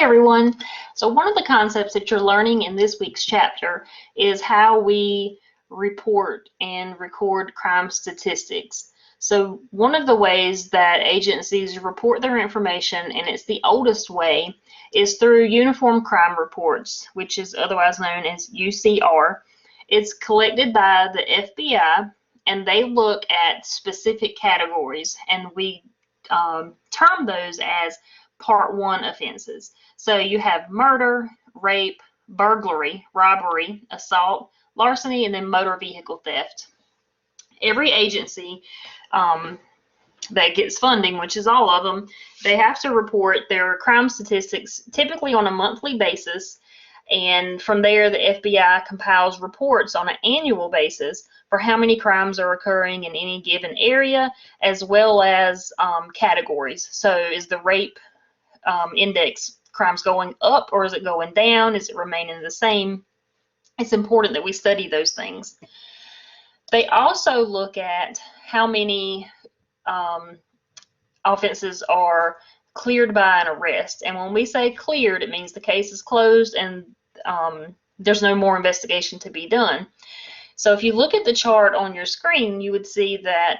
everyone. So one of the concepts that you're learning in this week's chapter is how we report and record crime statistics. So one of the ways that agencies report their information, and it's the oldest way, is through Uniform Crime Reports, which is otherwise known as UCR. It's collected by the FBI, and they look at specific categories, and we term those as Part 1 offenses. So you have murder, rape, burglary, robbery, assault, larceny, and then motor vehicle theft. Every agency that gets funding, which is all of them, they have to report their crime statistics typically on a monthly basis. And from there, the FBI compiles reports on an annual basis for how many crimes are occurring in any given area, as well as categories. So is the rape index crimes going up, or is it going down? Is it remaining the same? It's important that we study those things. They also look at how many offenses are cleared by an arrest. And when we say cleared, it means the case is closed and there's no more investigation to be done. So if you look at the chart on your screen, you would see that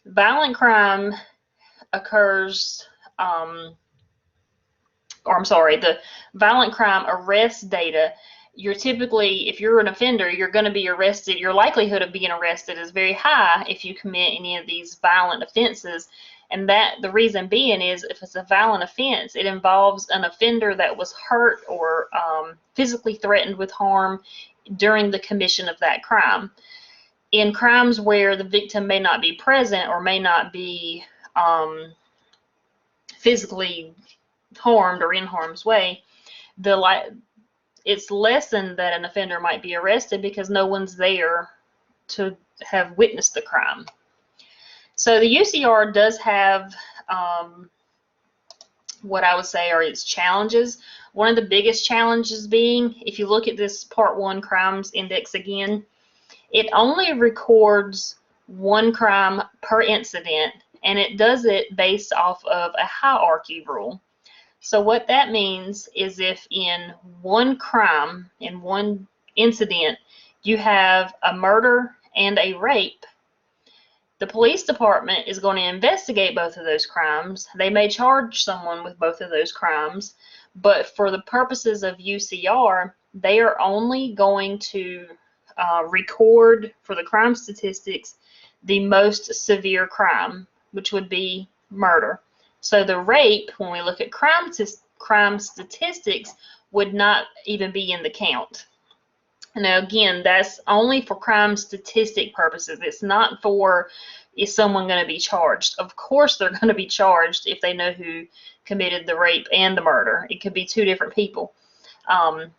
violent crime occurs, the violent crime arrest data, you're typically, if you're an offender, you're going to be arrested. Your likelihood of being arrested is very high if you commit any of these violent offenses. And that the reason being is if it's a violent offense, it involves an offender that was hurt or physically threatened with harm during the commission of that crime. In crimes where the victim may not be present or may not be physically harmed or in harm's way, it's lessened that an offender might be arrested because no one's there to have witnessed the crime. So the UCR does have what I would say are its challenges. One of the biggest challenges being, if you look at this Part 1 crimes index again, it only records one crime per incident, and it does it based off of a hierarchy rule. So what that means is if in one crime, in one incident, you have a murder and a rape, the police department is going to investigate both of those crimes. They may charge someone with both of those crimes, but for the purposes of UCR, they are only going to record for the crime statistics the most severe crime, which would be murder. So the rape, when we look at crime statistics, would not even be in the count. Now again, that's only for crime statistic purposes. It's not for is someone going to be charged. Of course they're going to be charged if they know who committed the rape and the murder. It could be two different people.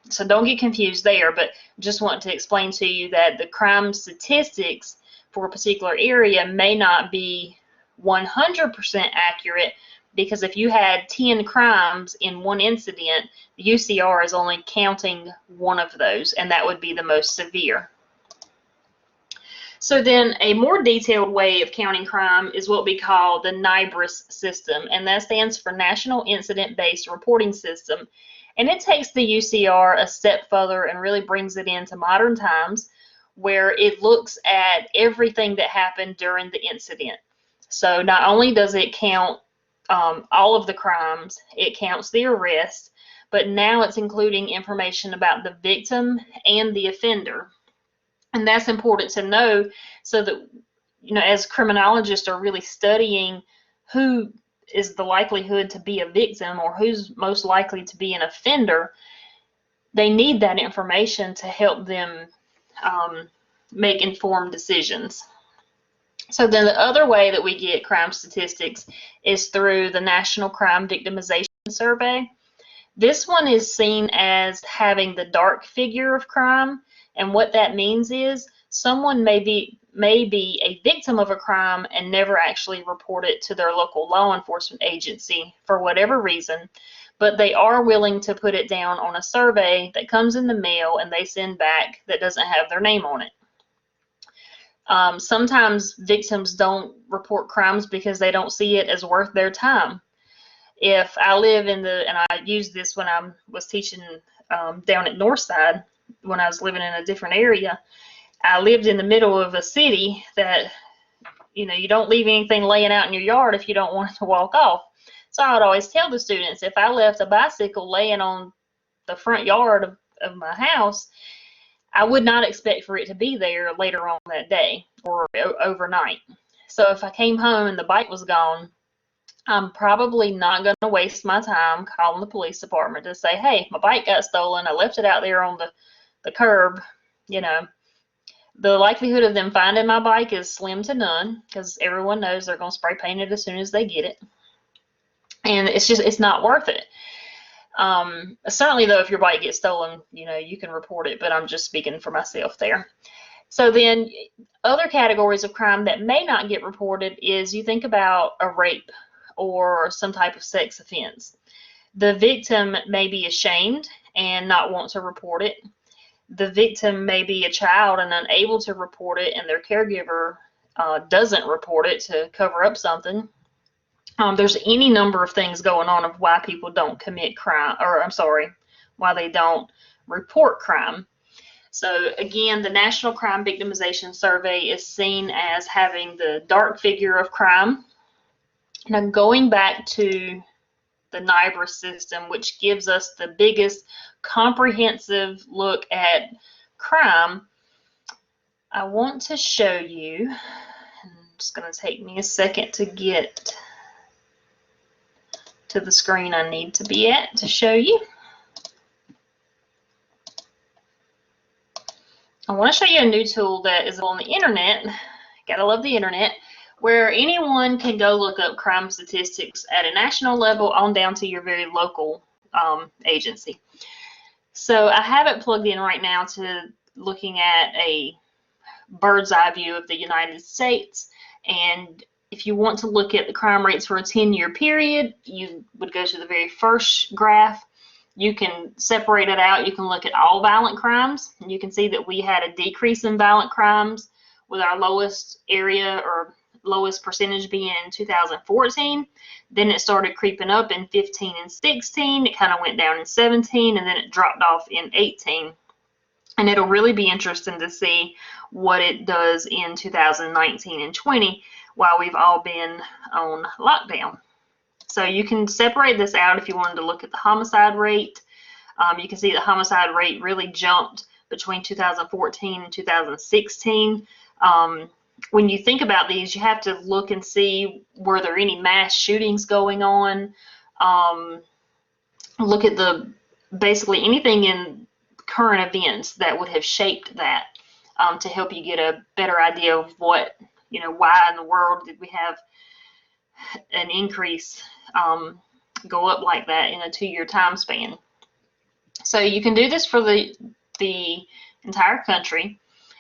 So don't get confused there, but just want to explain to you that the crime statistics for a particular area may not be 100% accurate, because if you had 10 crimes in one incident, the UCR is only counting one of those, and that would be the most severe. So then a more detailed way of counting crime is what we call the NIBRS system, and that stands for National Incident-Based Reporting System. And it takes the UCR a step further and really brings it into modern times, where it looks at everything that happened during the incident. So not only does it count all of the crimes, it counts the arrest, but now it's including information about the victim and the offender. And that's important to know, so that, you know, as criminologists are really studying who is the likelihood to be a victim or who's most likely to be an offender, they need that information to help them make informed decisions. So then the other way that we get crime statistics is through the National Crime Victimization Survey. This one is seen as having the dark figure of crime, and what that means is someone may be a victim of a crime and never actually report it to their local law enforcement agency for whatever reason, but they are willing to put it down on a survey that comes in the mail and they send back that doesn't have their name on it. Sometimes victims don't report crimes because they don't see it as worth their time. if I live in the, and I used this when I was teaching down at Northside when I was living in a different area. I lived in the middle of a city that, you know, you don't leave anything laying out in your yard if you don't want it to walk off. So I would always tell the students, if I left a bicycle laying on the front yard of my house, I would not expect for it to be there later on that day or overnight. So if I came home and the bike was gone, I'm probably not going to waste my time calling the police department to say, hey, my bike got stolen. I left it out there on the curb. You know, the likelihood of them finding my bike is slim to none because everyone knows they're going to spray paint it as soon as they get it. And it's not worth it. Certainly, though, if your bike gets stolen, you know, you can report it, but I'm just speaking for myself there. So then other categories of crime that may not get reported is you think about a rape or some type of sex offense. The victim may be ashamed and not want to report it. The victim may be a child and unable to report it, and their caregiver doesn't report it to cover up something. There's any number of things going on of why people don't commit crime, or I'm sorry, why they don't report crime. So again, the National Crime Victimization Survey is seen as having the dark figure of crime. Now, going back to the NIBRS system, which gives us the biggest comprehensive look at crime, I want to show you, it's going to take me a second to get to the screen I need to be at to show you. I want to show you a new tool that is on the internet. Gotta love the internet, where anyone can go look up crime statistics at a national level on down to your very local agency. So I have it plugged in right now to looking at a bird's eye view of the United States. And if you want to look at the crime rates for a 10-year period, you would go to the very first graph. You can separate it out. You can look at all violent crimes. And you can see that we had a decrease in violent crimes with our lowest area or lowest percentage being in 2014. Then it started creeping up in 15 and 16. It kind of went down in 17, and then it dropped off in 18. And it'll really be interesting to see what it does in 2019 and 20 while we've all been on lockdown. So you can separate this out if you wanted to look at the homicide rate. You can see the homicide rate really jumped between 2014 and 2016. When you think about these, you have to look and see, were there any mass shootings going on? Look at basically anything in current events that would have shaped that to help you get a better idea of what, you know, why in the world did we have an increase go up like that in a 2-year time span. So you can do this for the entire country.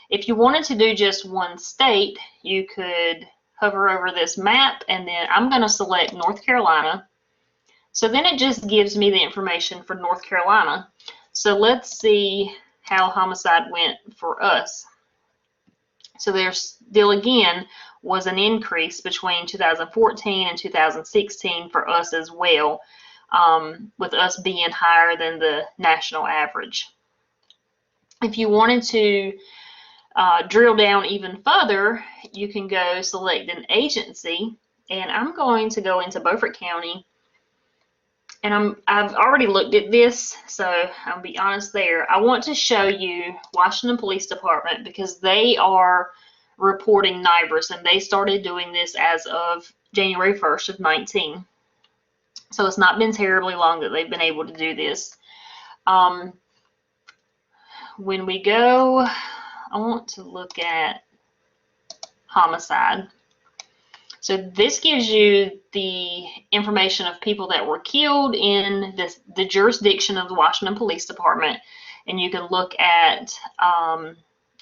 If you wanted to do just one state, you could hover over this map, and then I'm going to select North Carolina. So then it just gives me the information for North Carolina. So let's see how homicide went for us. So there still again was an increase between 2014 and 2016 for us as well, with us being higher than the national average. If you wanted to drill down even further, you can go select an agency, and I'm going to go into Beaufort County, and I've already looked at this, so I'll be honest there. I want to show you Washington Police Department because they are reporting NIBRS, and they started doing this as of January 1st of 19. So it's not been terribly long that they've been able to do this. When we go, I want to look at homicide. So this gives you the information of people that were killed in the jurisdiction of the Washington Police Department. And you can look at,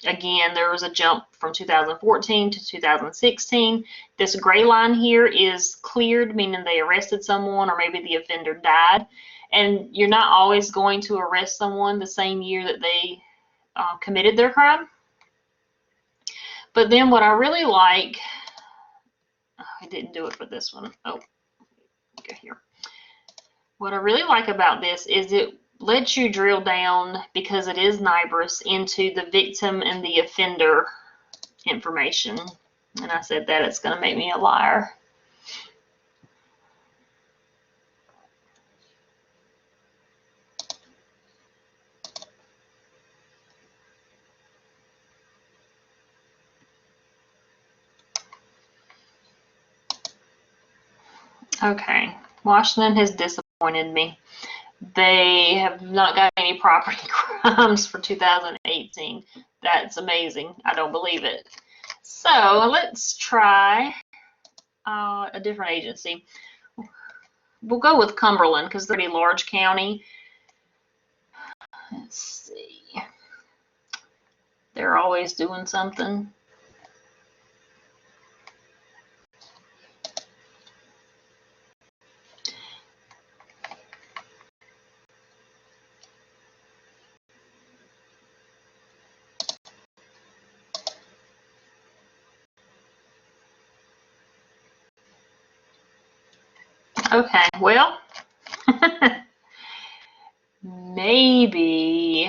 again, there was a jump from 2014 to 2016. This gray line here is cleared, meaning they arrested someone or maybe the offender died. And you're not always going to arrest someone the same year that they committed their crime. But then what I really like, I didn't do it for this one. Oh, go here. What I really like about this is it lets you drill down, because it is NIBRS, into the victim and the offender information. And I said that it's going to make me a liar. Okay, Washington has disappointed me. They have not got any property crimes for 2018. That's amazing. I don't believe it. So let's try a different agency. We'll go with Cumberland because they're a pretty large county. Let's see. They're always doing something. Okay, well, maybe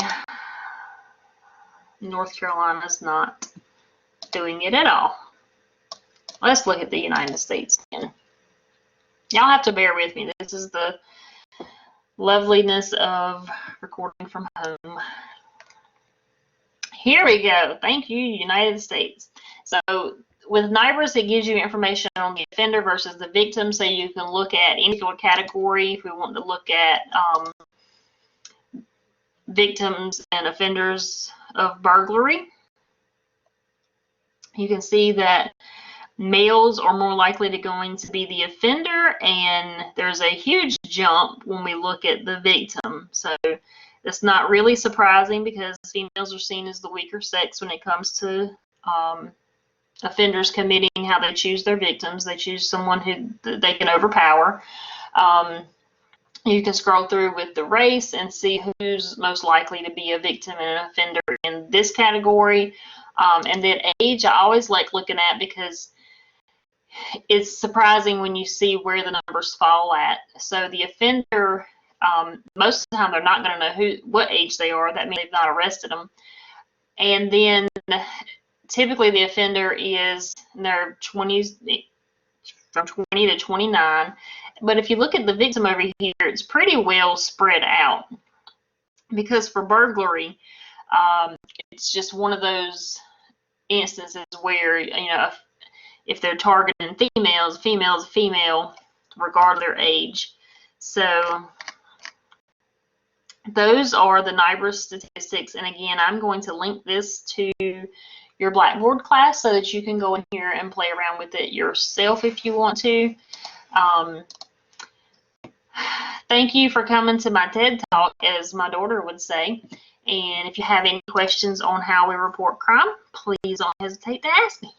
North Carolina's not doing it at all. Let's look at the United States again. Y'all have to bear with me. This is the loveliness of recording from home. Here we go. Thank you, United States. So with NIBRS, it gives you information on the offender versus the victim, so you can look at any particular category. If we want to look at victims and offenders of burglary, you can see that males are more likely to going to be the offender, and there's a huge jump when we look at the victim. So it's not really surprising, because females are seen as the weaker sex when it comes to offenders committing how they choose their victims. They choose someone who they can overpower. You can scroll through with the race and see who's most likely to be a victim and an offender in this category. And then age, I always like looking at, because it's surprising when you see where the numbers fall at. So the offender, most of the time they're not going to know what age they are. That means they've not arrested them. And then typically the offender is in their 20s, from 20 to 29. But if you look at the victim over here, it's pretty well spread out, because for burglary, it's just one of those instances where, you know, if they're targeting females, female's a female, regardless of their age. So those are the NIBRS statistics. And again, I'm going to link this to your Blackboard class so that you can go in here and play around with it yourself if you want to. Thank you for coming to my TED Talk, as my daughter would say. And if you have any questions on how we report crime, please don't hesitate to ask me.